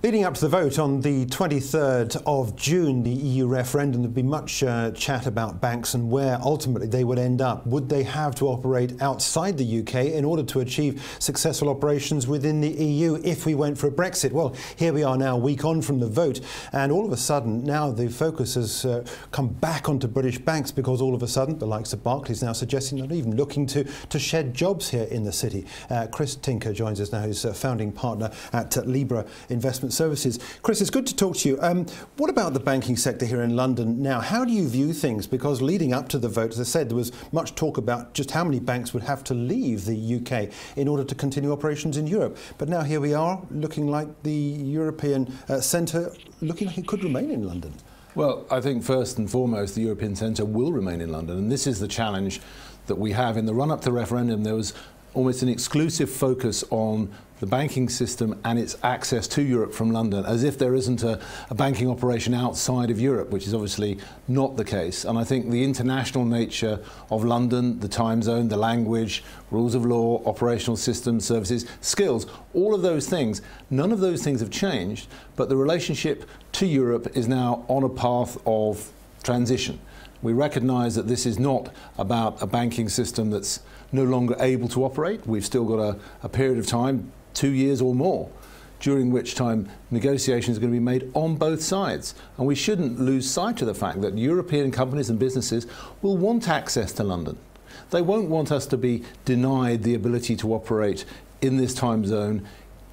Leading up to the vote on the 23rd of June, the EU referendum, there'd been much chat about banks and where ultimately they would end up. Would they have to operate outside the UK in order to achieve successful operations within the EU if we went for a Brexit? Well, here we are now, a week on from the vote, and all of a sudden now the focus has come back onto British banks, because all of a sudden the likes of Barclays now suggesting they're even looking to shed jobs here in the city. Chris Tinker joins us now, who's a founding partner at Libra Investment Services. Chris, it's good to talk to you. What about the banking sector here in London now? How do you view things? Because leading up to the vote, as I said, there was much talk about just how many banks would have to leave the UK in order to continue operations in Europe. But now here we are, looking like the European centre, looking like it could remain in London. Well, I think first and foremost, the European centre will remain in London. And this is the challenge that we have. In the run-up to the referendum, there was almost an exclusive focus on the banking system and its access to Europe from London, as if there isn't a banking operation outside of Europe, which is obviously not the case. And I think the international nature of London, the time zone, the language, rules of law, operational systems, services, skills, all of those things, none of those things have changed, but the relationship to Europe is now on a path of transition. We recognise that this is not about a banking system that's no longer able to operate. We've still got a period of time, 2 years or more, during which time negotiations are going to be made on both sides. And we shouldn't lose sight of the fact that European companies and businesses will want access to London. They won't want us to be denied the ability to operate in this time zone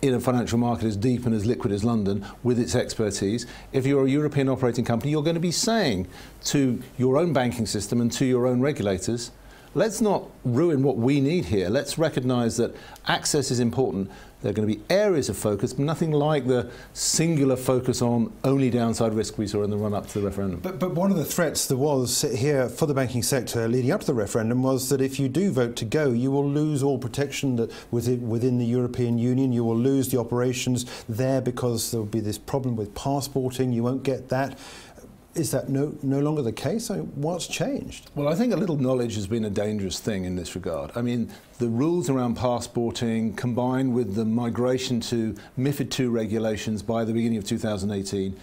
in a financial market as deep and as liquid as London with its expertise. If you're a European operating company, you're going to be saying to your own banking system and to your own regulators, let's not ruin what we need here. Let's recognise that access is important. There are going to be areas of focus, but nothing like the singular focus on only downside risk we saw in the run-up to the referendum. But one of the threats there was here for the banking sector leading up to the referendum was that if you do vote to go, you will lose all protection that within the European Union. You will lose the operations there because there will be this problem with passporting. You won't get that. Is that no longer the case? I mean, what's changed? Well, I think a little knowledge has been a dangerous thing in this regard. I mean, the rules around passporting combined with the migration to MIFID II regulations by the beginning of 2018,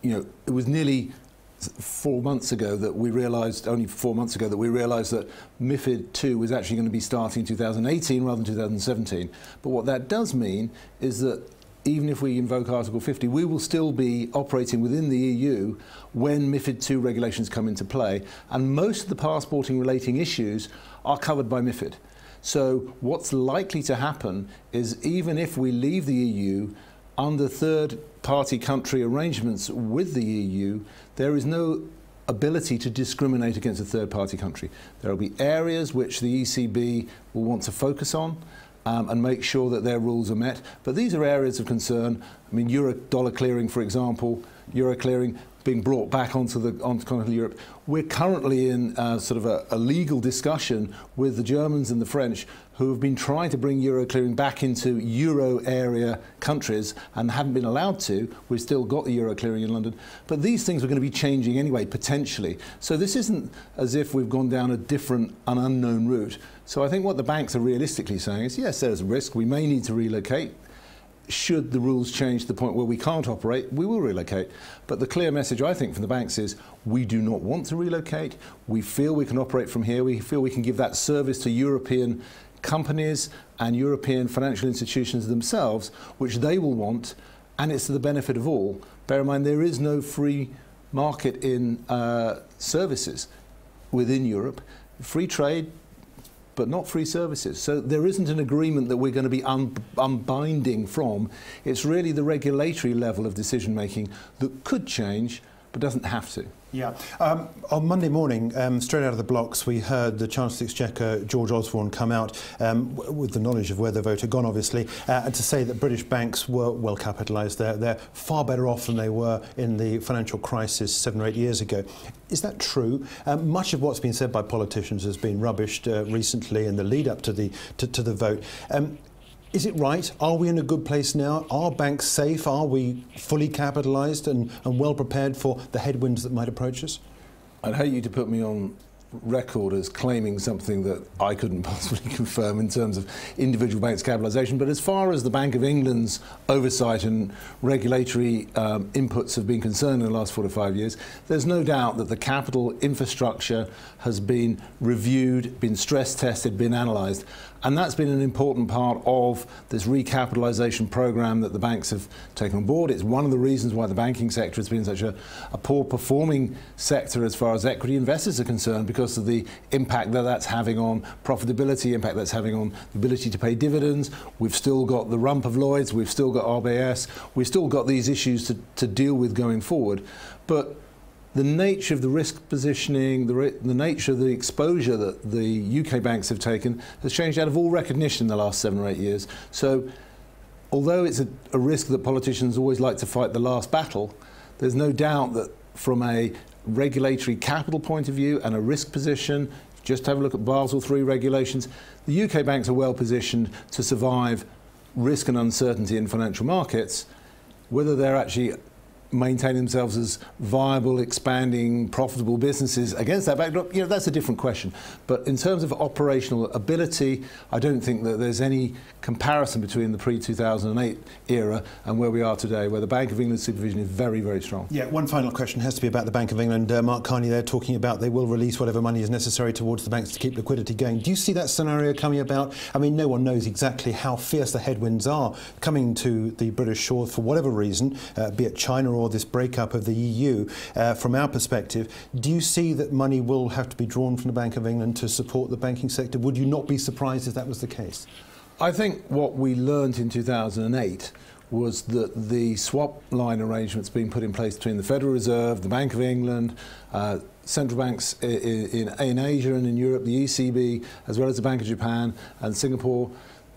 you know, it was nearly 4 months ago that we realised, only 4 months ago, that we realised that MIFID II was actually going to be starting in 2018 rather than 2017. But what that does mean is that even if we invoke Article 50, we will still be operating within the EU when MIFID II regulations come into play, and most of the passporting relating issues are covered by MIFID. So what's likely to happen is, even if we leave the EU under third-party country arrangements with the EU, there is no ability to discriminate against a third-party country. There will be areas which the ECB will want to focus on, and make sure that their rules are met. But these are areas of concern. I mean, euro-dollar clearing, for example, euro clearing being brought back onto continental Europe. We're currently in sort of a legal discussion with the Germans and the French, who have been trying to bring euro clearing back into euro area countries and haven't been allowed to. We've still got the euro clearing in London. But these things are going to be changing anyway, potentially. So this isn't as if we've gone down a different, an unknown route. So I think what the banks are realistically saying is, yes, there's a risk. We may need to relocate. Should the rules change to the point where we can't operate, we will relocate. But the clear message, I think, from the banks is we do not want to relocate. We feel we can operate from here. We feel we can give that service to European companies and European financial institutions themselves, which they will want, and it's to the benefit of all. Bear in mind, there is no free market in services within Europe. Free trade, but not free services. So there isn't an agreement that we're going to be unbinding from. It's really the regulatory level of decision making that could change, but doesn't have to. Yeah. On Monday morning, straight out of the blocks, we heard the Chancellor of the Exchequer, George Osborne, come out with the knowledge of where the vote had gone, obviously, and to say that British banks were well capitalised. They're far better off than they were in the financial crisis 7 or 8 years ago. Is that true? Much of what's been said by politicians has been rubbished recently in the lead up to the vote. Is it right? Are we in a good place now? Are banks safe? Are we fully capitalised and well prepared for the headwinds that might approach us? I'd hate you to put me on record as claiming something that I couldn't possibly confirm in terms of individual banks' capitalisation. But as far as the Bank of England's oversight and regulatory inputs have been concerned in the last 4 to 5 years, there's no doubt that the capital infrastructure has been reviewed, been stress tested, been analysed. And that's been an important part of this recapitalisation programme that the banks have taken on board. It's one of the reasons why the banking sector has been such a poor performing sector as far as equity investors are concerned, because of the impact that that's having on profitability, impact that's having on the ability to pay dividends. We've still got the rump of Lloyds, we've still got RBS, we've still got these issues to deal with going forward. But the nature of the risk positioning, the nature of the exposure that the UK banks have taken has changed out of all recognition in the last 7 or 8 years. So although it's a risk that politicians always like to fight the last battle, there's no doubt that from a regulatory capital point of view and a risk position, just have a look at Basel III regulations, the UK banks are well positioned to survive risk and uncertainty in financial markets. Whether they're actually maintaining themselves as viable, expanding, profitable businesses against that backdrop, that's a different question. But in terms of operational ability, I don't think that there's any comparison between the pre-2008 era and where we are today, where the Bank of England's supervision is very, very strong. Yeah, one final question has to be about the Bank of England. Mark Carney, they're talking about they will release whatever money is necessary towards the banks to keep liquidity going. Do you see that scenario coming about? I mean, no one knows exactly how fierce the headwinds are coming to the British shores for whatever reason, be it China or this breakup of the EU. From our perspective, do you see that money will have to be drawn from the Bank of England to support the banking sector? Would you not be surprised if that was the case? I think what we learned in 2008 was that the swap line arrangements being put in place between the Federal Reserve, the Bank of England, central banks in Asia and in Europe, the ECB, as well as the Bank of Japan and Singapore,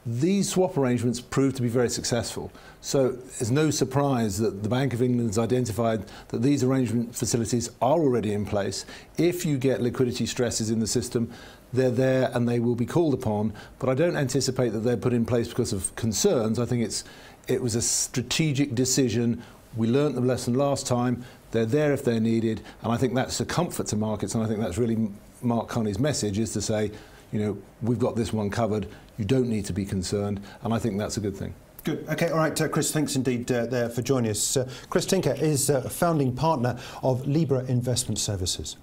these swap arrangements proved to be very successful. So it's no surprise that the Bank of England has identified that these arrangement facilities are already in place. If you get liquidity stresses in the system, they're there and they will be called upon. But I don't anticipate that they're put in place because of concerns. I think it was a strategic decision. We learnt the lesson last time. They're there if they're needed. And I think that's a comfort to markets. And I think that's really Mark Carney's message, is to say, we've got this one covered. You don't need to be concerned, and I think that's a good thing. Good. Okay, all right, Chris, thanks indeed there for joining us. Chris Tinker is a founding partner of Libra Investment Services.